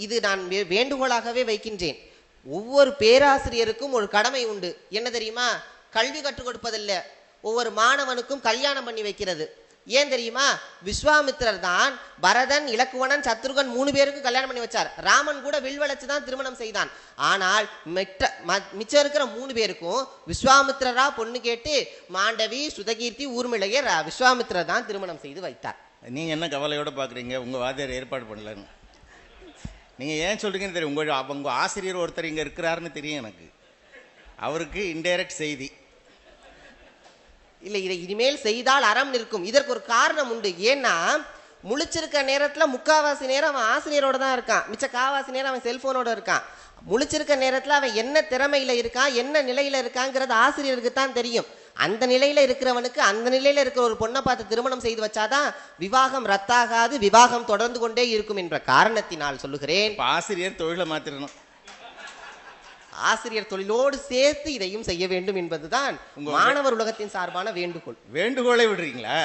இது நான் வேண்டுகோளாகவே வைக்கின்றேன். ஒவ்வொரு பேராசிரியருக்கும் ஒரு கடமை உண்டு. என்ன தெரியுமா? கல்வி கற்றுக் கொடுப்பதில்ல, ஒவ்வொரு மாணவனுக்கும் கல்யாணம் பண்ணி வைக்கிறது. ஏன் தெரியுமா? விஸ்வாமித்திரர் தான் பரதன், இலக்குவனன், சத்ருகன் 3 பேருக்கும் கல்யாணம் பண்ணி வச்சார். ராமன் கூட வில் வளைச்சு தான் திருமணம் செய்தான். ஆனால் மிச்சம் இருக்கிற 3 பேருக்கும் விஸ்வாமித்திரரா பொண்ணு கேட்டு மாண்டவி, சுதகீர்த்தி, ஊர்மிளையர் விஸ்வாமித்திரர் தான் திருமணம் செய்து வைத்தார். நீங்க என்ன கவலையோட பாக்குறீங்க? உங்க வாத்தியார் ஏற்பாடு பண்ணலன்னு நீங்க ஏன் சொல்றீங்கன்னு தெரியும். உங்க ஆசிரியர் ஒருத்தர் இங்க இருக்கிறாருன்னு தெரியும் எனக்கு. அவருக்கு இன்டைரக்ட் செய்தி இல்லை, இதை இனிமேல் செய்தால் அறம் நிற்கும். இதற்கு ஒரு காரணம் உண்டு. ஏன்னா முழிச்சிருக்க நேரத்துல 3/4 நேரம் அவன் ஆசிரியரோட தான் இருக்கான், மிச்ச 1/4 நேரம் அவன் செல்போனோட இருக்கான். முழிச்சிருக்க நேரத்துல அவன் என்ன திறமையில இருக்கான், என்ன நிலையில இருக்காங்கிறது ஆசிரியருக்கு தான் தெரியும். அந்த நிலையில இருக்கிறவனுக்கு அந்த நிலையில இருக்கிற ஒரு பொண்ணை பார்த்து திருமணம் செய்து வச்சாதான் விவாகம் ரத்தாகாது, விவாகம் தொடர்ந்து கொண்டே இருக்கும் என்ற காரணத்தினால் சொல்லுகிறேன். ஆசிரியர் தொழிலை மாத்திரணும், ஆசிரியர் தொழிலோடு சேர்த்து இதையும் செய்ய வேண்டும் என்பதுதான் மாணவர் உலகத்தின் சார்பான வேண்டுகோள். வேண்டுகோளை விடுறீங்களா?